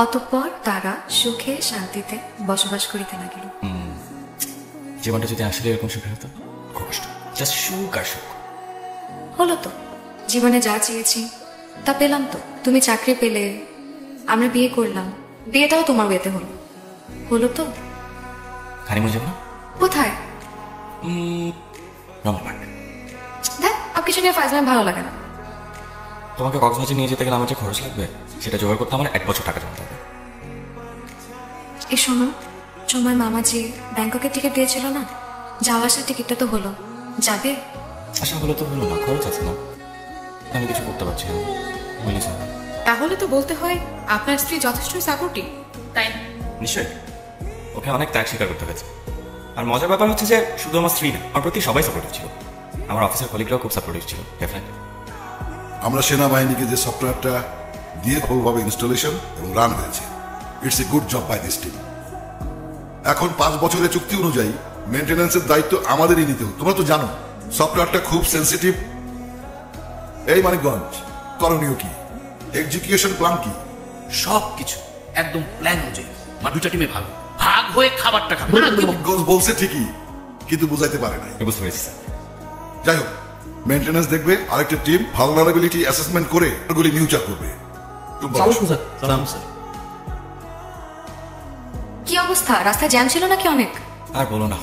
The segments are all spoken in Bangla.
অতঃপর তারা সুখে শান্তিতে বসবাস করিতে লাগিল। জীবনটা যদি আসলে এরকম সুখে হতো, কষ্ট জাস্ট সুখ আর সুখ। হলো তো, জীবনে যা চেয়েছি তা পেলাম তো। তুমি চাকরি পেলে, আমরা বিয়ে করলাম, বিয়েটাও তোমার ওয়েতে হলো। হলো তো। হানিমুন যাবো না? কোথায়? দেখ, আর কিছু নিয়ে ফাইজলাম ভালো লাগে না। তোমাকে কক্সবাজার নিয়ে যেতে গেলে আমার যে খরচ লাগবে, সেটা জোগাড় করতে আমার 1 বছর টাকা জমাতে হবে। এই শোনো, তোমার মামাজি ব্যাংককের টিকিট দিয়েছিল না, যাওয়া আসার টিকিটটা তো হলো, যাবে? আশা হলো তো হলো না, খরচ আছে না, আমি কিছু করতে পারছি না। তাহলে তো বলতে হয় আপনার স্ত্রী যথেষ্টই সাপোর্টিভ, তাই না? নিশ্চয়ই, ওকে অনেক ত্যাগ স্বীকার করতে হয়েছে। আর মজার ব্যাপার হচ্ছে যে শুধু আমার স্ত্রী না, আমার প্রতি সবাই সাপোর্টিভ ছিল। আমার অফিসের কলিগরাও খুব সাপোর্টিভ ছিল। ডেফিনেটলি আমরা সেনাবাহিনীকে যে সফটওয়্যারটা দিয়ে সফলভাবে ইনস্টলেশন এবং রান হয়েছে, it's a good job by this team. এখন 5 বছরের চুক্তি অনুযায়ী মেনটেন্যান্সের দায়িত্ব আমাদেরই নিতে হবে। তোমরা তো জানো সফটওয়্যারটা খুব সেন্সিটিভ। এই মানিকগঞ্জ, করণীয় কি? এক্সিকিউশন প্ল্যান কি? সব কিছু একদম প্ল্যান অনুযায়ী। দুটা টিমে ভাগ ভাগ হয়ে খাবারটা খাবে। বলছে ঠিকই, কিন্তু বুঝাইতে পারে নাই। বুঝতে পেরেছি স্যার। যাই হোক, মেনটেন্যান্স দেখবে, আরেকটা টিম ভালনারেবিলিটি অ্যাসেসমেন্ট করে ওগুলি মিউচার করবে। কি অবস্থা? রাস্তায় জ্যাম ছিল নাকি অনেক? আর বলো না,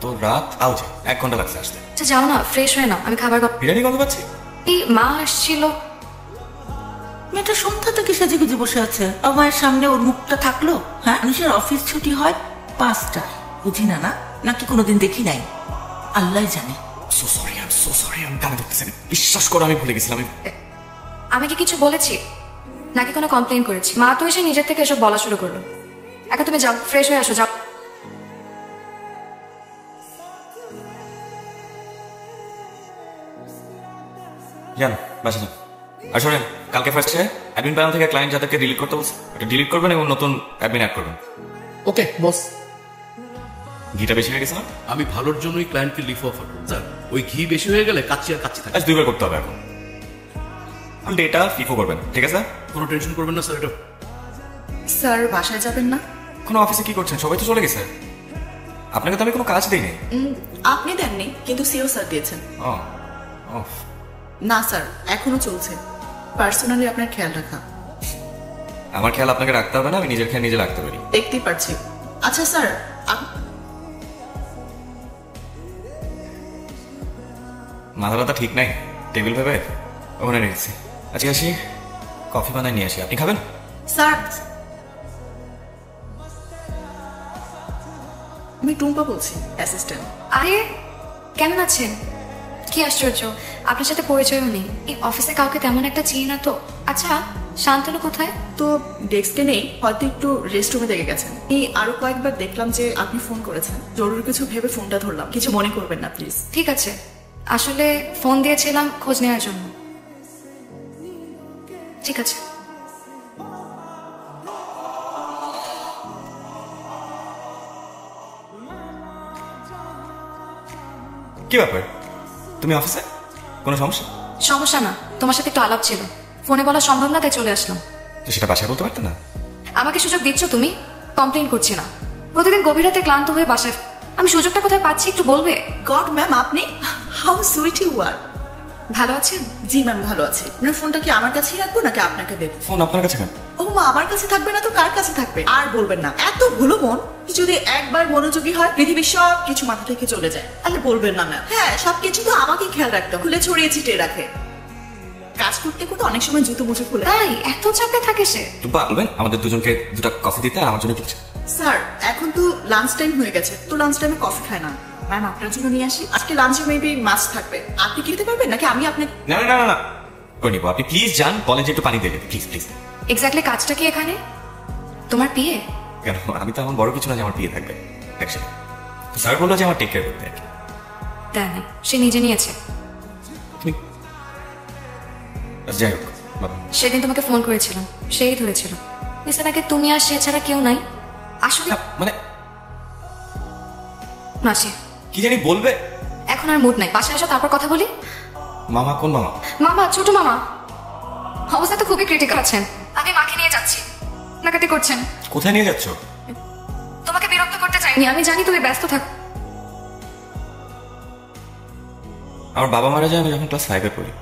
তো রাত আউজ 1 ঘন্টা লাগছে আসতে। আচ্ছা যাও না, ফ্রেশ হয়ে নাও, আমি খাবার বিরিয়ানি গন্ধ পাচ্ছি। এই মা আসছিল। মেয়েটা সন্ধ্যা থেকে সেজে গুজে বসে আছে, আমার সামনে ওর মুখটা থাকলো। হ্যাঁ, মানুষের অফিস ছুটি হয় 5টায়, বুঝি না না, নাকি কোনোদিন দেখি নাই, আল্লাহ জানে। So sorry, I am so sorry, আমি কানে ধরতেছি না। বিশ্বাস করো, আমি ভুলে গেছিলাম। আমি কি কিছু বলেছি নাকি কোনো কমপ্লেন করেছি? মা তো এসে নিজের থেকে এসব বলা শুরু করলো। এখন তুমি যাও, ফ্রেশ হয়ে আসো, যাও। জান, বাসা যান। আর শোনেন, কালকে ফার্স্টে অ্যাডমিন প্যানেল থেকে ক্লায়েন্ট যাদেরকে ডিলিট করতে বলছে, ওটা ডিলিট করবেন এবং নতুন অ্যাডমিন অ্যাড করবেন। ওকে বস। ঘিটা বেশি হয়ে গেছে না? আমি ভালোর জন্যই ক্লায়েন্টকে লিফ অফার করব স্যার। ওই ঘি বেশি হয়ে গেলে কাচ্চি আর কাচ্চি থাকে। আজ 2 বার করতে হবে এখন। ডেটা ফিফো করবেন, ঠিক আছে? কোনো টেনশন করবেন না স্যার। এটা স্যার বাসায় যাবেন না? কোনো অফিসে কি করছেন? সবাই তো চলে গেছে। আপনাকে তো আমি কোনো কাজ দিইনি। আপনি দেননি, কিন্তু সিও স্যার দিয়েছেন। ও না স্যার, এখনো চলছে। পার্সোনালি আপনার খেয়াল রাখা। আমার খেয়াল আপনাকে রাখতে হবে না, আমি নিজের খেয়াল নিজে রাখতে পারি। দেখতেই পারছি। আচ্ছা স্যার, মাথা ব্যথা ঠিক নাই, টেবিল ভেবে ওখানে রেখেছি। আজকে আসি, কফি বানায় নিয়ে আসি, আপনি খাবেন? স্যার, আমি টুম্পা বলছি, অ্যাসিস্ট্যান্ট। আরে কেমন আছেন? কি আশ্চর্য, আপনার সাথে পরিচয়ও নেই। এই অফিসে কাউকে তেমন একটা চিনি না তো। আচ্ছা, শান্তনু কোথায়? তো ডেস্কে নেই, হয়তো একটু রেস্ট রুমে দেখে গেছেন। এই আরো কয়েকবার দেখলাম যে আপনি ফোন করেছেন, জরুরি কিছু ভেবে ফোনটা ধরলাম। কিছু মনে করবেন না প্লিজ। ঠিক আছে, আসলে ফোন দিয়েছিলাম খোঁজ নেওয়ার জন্য। ঠিক আছে। কি ব্যাপার, তুমি অফিসে? কোনো সমস্যা? সমস্যা না, তোমার সাথে একটু আলাপ ছিল, ফোনে বলা সম্ভব না, তাই চলে আসলাম। তো সেটা বাসায় বলতে পারতে না? আমাকে সুযোগ দিচ্ছ তুমি? কমপ্লেন করছি না, প্রতিদিন গভীর রাতে ক্লান্ত হয়ে বাসায় আমি সুযোগটা কোথায় পাচ্ছি একটু বলবে? গড ম্যাম, আপনি হাউ সুইট ইউ আর। ভালো আছেন? জি ম্যাম, ভালো আছি। আপনার ফোনটা কি আমার কাছেই রাখবো নাকি আপনাকে দেবো? ফোন আপনার কাছে কেন? ও মা, আমার কাছে থাকবে না তো কার কাছে থাকবে? আর বলবেন না, এত ভুলো মন যদি একবার মনোযোগী হয় পৃথিবীর সব কিছু মাথা থেকে চলে যায়। তাহলে বলবেন না ম্যাম। হ্যাঁ, সবকিছু তো আমাকে খেয়াল রাখতে খুলে ছড়িয়ে ছিটিয়ে রাখে। কাজ করতে করতে অনেক সময় জুতো মুছে খুলে। তাই এত চাপে থাকে সে? টুম্পা, বলবেন আমাদের দুজনকে 2টা কফি দিতে, আর আমার জন্য কিছু। স্যার, এখন তো লাঞ্চ টাইম হয়ে গেছে, তো লাঞ্চ টাইমে কফি খায় না। ম্যাম, আপনার জন্য নিয়ে আসি। আজকে লাঞ্চে মেবি মাছ থাকবে, আপনি কিনতে পারবেন নাকি আমি আপনাকে? না না না না, করে নিবো। আপনি প্লিজ যান, বলেন যে একটু পানি দিয়ে দেবে, প্লিজ প্লিজ। এক্স্যাক্টলি কাজটা কি এখানে? তোমার বিয়ে? কেন, আমি তো এমন বড় কিছু না যে আমার বিয়ে থাকবে। অ্যাকচুয়ালি স্যার বললো যে আমার টেক কেয়ার করতে আর কি। তাই না, সে নিজে নিয়েছে। যাই হোক, সেদিন তোমাকে ফোন করেছিলাম, সেই ধরেছিল। নিশ্চয় নাকি তুমি আর সে ছাড়া কেউ নাই। আসলে মানে না, সে কি জানি বলবে। এখন আর মুড নাই, বাসায় আসো তারপর কথা বলি। মামা কোন মামা? মামা, ছোট মামা। অবস্থা তো খুবই ক্রিটিক্যাল আছেন। আমি মাকে নিয়ে যাচ্ছি। নাকাটি করছেন। কোথায় নিয়ে যাচ্ছ? তোমাকে বিরক্ত করতে চাইনি, আমি জানি তুমি ব্যস্ত থাক। আমার বাবা মারা যায় আমি যখন ক্লাস 5-এ পড়ি।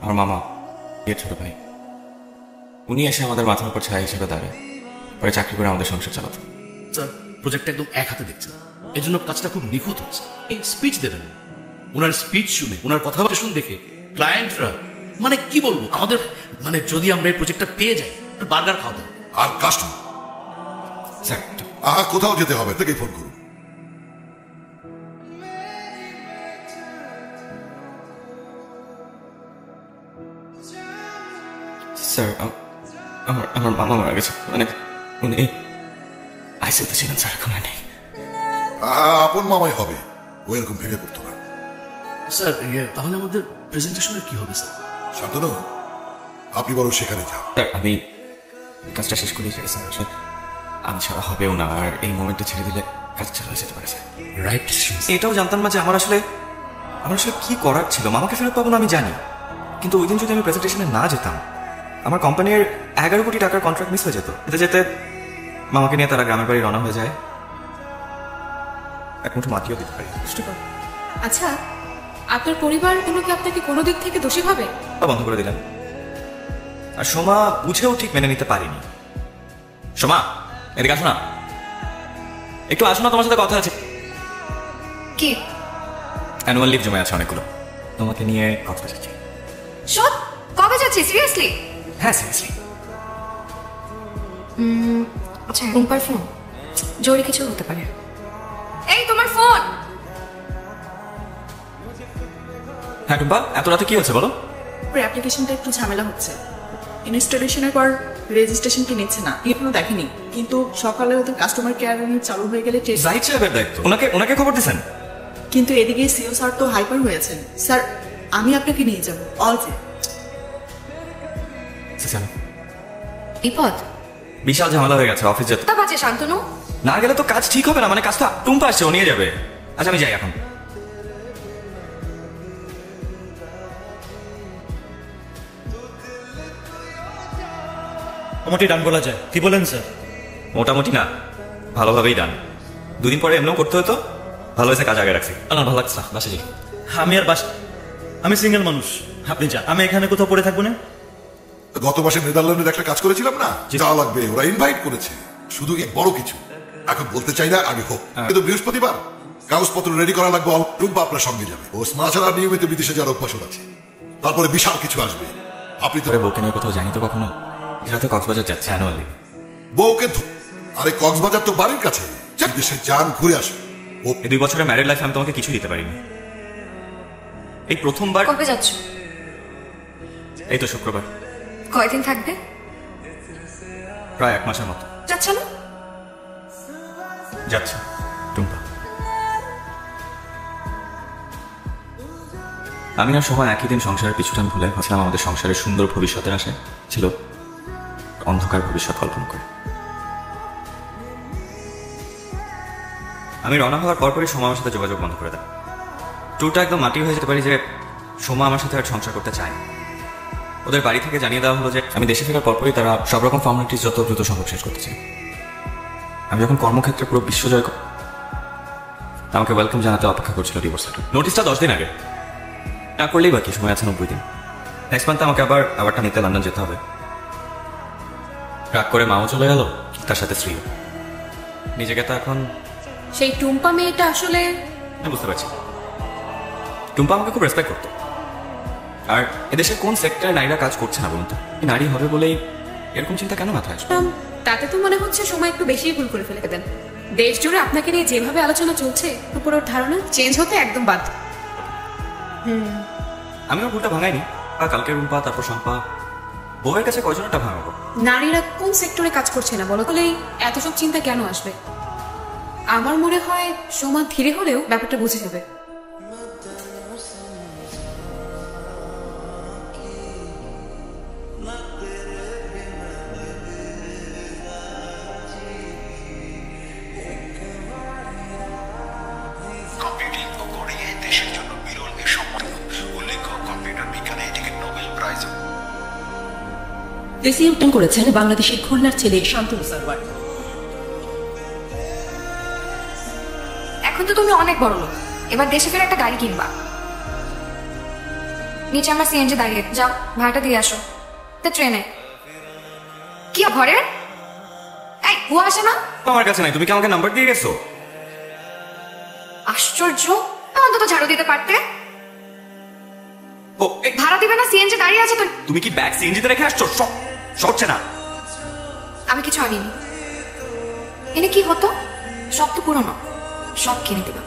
আমার মামা এর ছোট ভাই, উনি এসে আমাদের মাথার উপর ছায়া হিসেবে দাঁড়ায়, পরে চাকরি করে আমাদের সংসার চালাতো। স্যার প্রজেক্টটা একদম এক হাতে দেখছেন, এই জন্য কাজটা খুব নিখুঁত হচ্ছে। এই স্পিচ দেবেন, ওনার স্পিচ শুনে, ওনার কথাবার্তা শুনে দেখে ক্লায়েন্টরা মানে কি বলবো, আমাদের মানে যদি আমরা এই প্রজেক্টটা পেয়ে যাই বার্গার খাওয়াতে হবে। আর কাস্টমার স্যার কোথাও যেতে হবে থেকেই ফোন করুন। স্যার আমার মামা মারা গেছে, মানে উনি আইসিইউতে ছিলেন স্যার, এখন আর নেই। আপন মামাই হবে, ও এরকম ভেঙে পড়তো না। স্যার তাহলে আমাদের প্রেজেন্টেশনের কি হবে স্যার? শান্তনু, আপনি বরং সেখানে যান। স্যার আমি কাজটা শেষ করেই যাই স্যার, আসলে আমি ছাড়া হবেও না, আর এই মোমেন্টে ছেড়ে দিলে কাজ ছাড়া হয়ে যেতে পারে স্যার। রাইট। এটাও জানতাম না যে আমার আসলে কি করার ছিল। মামাকে ফেরত পাবো না আমি জানি, কিন্তু ওই দিন যদি আমি প্রেজেন্টেশনে না যেতাম, আমার কোম্পানির 11 কোটি টাকার কন্ট্রাক্ট মিস হয়ে যেত। যেতে যেতে মামাকে নিয়ে তারা গ্রামের বাড়ি রওনা হয়ে যায়, এক মুঠো মাটিও দিতে পারি। আচ্ছা, আপনার পরিবার কোনো কি আপনাকে কোনো দিক থেকে দোষী ভাবে? তা বন্ধ করে দিলাম। আর সোমা বুঝেও ঠিক মেনে নিতে পারিনি। সোমা এদিকে আসো না, একটু আসো না, তোমার সাথে কথা আছে। কি? অ্যানুয়াল লিভ জমে আছে অনেকগুলো, তোমাকে নিয়ে কক্সবাজার যাচ্ছি। সব কবে যাচ্ছি? সিরিয়াসলি? হ্যাঁ সিরিয়াসলি। আচ্ছা, রুম্পার ফোন, জরুরি কিছু হতে পারে। এই তোমার ফোন। হ্যাঁ টুম্পা, এত রাতে কি হচ্ছে বলো? অ্যাপ্লিকেশনটা একটু ঝামেলা হচ্ছে। ইনস্টলেশনের পর রেজিস্ট্রেশন কি নিচ্ছে না, এখনো দেখেনি, কিন্তু সকালে ওদের কাস্টমার কেয়ার ইউনিট চালু হয়ে গেলে জাহিদ সাহেবের দায়িত্ব, ওনাকে খবর দিয়েছেন? কিন্তু এদিকে সিও স্যার তো হাইপার হয়েছেন। স্যার আমি আপনাকে নিয়ে যাবো অল ডে। বিপদ? বিশাল ঝামেলা হয়ে গেছে, অফিস যেতে তা বাজে শান্তনু। না গেলে তো কাজ ঠিক হবে না, মানে কাজটা টুম্পা আসছে, ও নিয়ে যাবে। আচ্ছা আমি যাই এখন। মোটামুটি ডান বলা যায়, কি বলেন স্যার? মোটামুটি না, ভালোভাবেই ডান। দুদিন পরে এমনিও করতে হতো, ভালো হয়েছে কাজ আগে রাখছি। না ভালো লাগছে না, বাসে যাই। আমি সিঙ্গেল মানুষ, আপনি যান, আমি এখানে কোথাও পড়ে থাকবো না। গত মাসে নেদারল্যান্ডের একটা কাজ করেছিলাম না, যাওয়া লাগবে, ওরা ইনভাইট করেছে। শুধু এক বড় কিছু এখন বলতে চাই না, আগে হোক। কিন্তু বৃহস্পতিবার কাগজপত্র রেডি করা লাগবে, টুম্পা আপনার সঙ্গে যাবে। ও ছাড়া নিয়মিত বিদেশে যাওয়ার অভ্যাস আছে। তারপরে বিশাল কিছু আসবে। আপনি তো বউকে নিয়ে কোথাও জানি তো কখনো, এরা তো কক্সবাজার যাচ্ছে অ্যানুয়ালি। বউকে আরে কক্সবাজার তো বাড়ির কাছে, দেশে যান, ঘুরে আসুন। এই 2 বছরের ম্যারিড লাইফে আমি তোমাকে কিছু দিতে পারিনি। এই প্রথমবার। কবে যাচ্ছ? এই তো শুক্রবার। কয়দিন থাকবে? প্রায় 1 মাসের মতো। যাচ্ছ না? যাচ্ছে টুম্পা। আমি আর সময় একই দিন সংসারের পিছুটান ভুলে ভাবছিলাম আমাদের সংসারের সুন্দর ভবিষ্যতের আশায় ছিল অন্ধকার ভবিষ্যৎ কল্পনা করে। আমি রওনা হওয়ার পরপরই সোমা আমার সাথে যোগাযোগ বন্ধ করে দেয়। ট্যুরটা একদম মাটি হয়ে যেতে পারি যে সোমা আমার সাথে আর সংসার করতে চায়। ওদের বাড়ি থেকে জানিয়ে দেওয়া হলো যে আমি দেশে ফেরার পরপরই তারা সব রকম ফর্মালিটিস যত দ্রুত সম্ভব শেষ করতে চাই। আমি যখন কর্মক্ষেত্রে পুরো বিশ্বজয় আমাকে ওয়েলকাম জানাতে অপেক্ষা করছিল ডিভোর্স লেটার। নোটিশটা 10 দিন আগে, না করলেই বাকি সময় আছে 90 দিন। নেক্সট মান্থে আমাকে আবারটা নিতে লন্ডন যেতে হবে। রাগ করে মাও চলে গেল, তার সাথে স্ত্রী। নিজেকে তো এখন সেই টুম্পা মেয়েটা আসলে আমি বুঝতে পারছি। টুম্পা আমাকে খুব রেসপেক্ট করতো। আর এদেশের কোন সেক্টরে নারীরা কাজ করছে না বলুন তো? নারী হবে বলেই এরকম চিন্তা কেন মাথায় আসবে? তাতে তো মনে হচ্ছে সময় একটু বেশি ভুল করে ফেলে দেন। দেশ জুড়ে আপনাকে নিয়ে যেভাবে আলোচনা চলছে, উপর ওর ধারণা চেঞ্জ হতে একদম বাধ্য। আমি ওর ভুলটা ভাঙাইনি। আর কালকে রুম্পা, তারপর শম্পা, বউয়ের কাছে কয়জনটা ভাঙাবো? নারীরা কোন সেক্টরে কাজ করছে না বলো, বলেই এত সব চিন্তা কেন আসবে? আমার মনে হয় সোমা ধীরে হলেও ব্যাপারটা বুঝে যাবে। কম্পিউটিং ও কোডিংয়ে দেশের জন্য বিরল এ সম্মান দেশে উত্তম করেছেন বাংলাদেশের খুলনার ছেলে শান্তনু সারওয়ার। এখন তো তুমি অনেক বড় লোক, এবার দেশে ফিরে একটা গাড়ি কিনবা। নিচে আমার সিএনজি দাঁড়িয়ে, যাও ভাড়াটা দিয়ে আসো। তা ট্রেনে কি ঘরে এই হুয়া আসে না? আমার কাছে নাই, তুমি কি আমাকে নাম্বার দিয়ে গেছো? আশ্চর্য, অন্তত ঝাড়ু দিতে পারতে। ও ভাড়া দিবে না? সিএনজি দাঁড়িয়ে আছে তো। তুমি কি ব্যাগ সিএনজিতে রেখে আসছো? সরছে না। আমি কিছু আনিনি। এনে কি হতো? সব তো পুরনো, সব কিনে দিবা।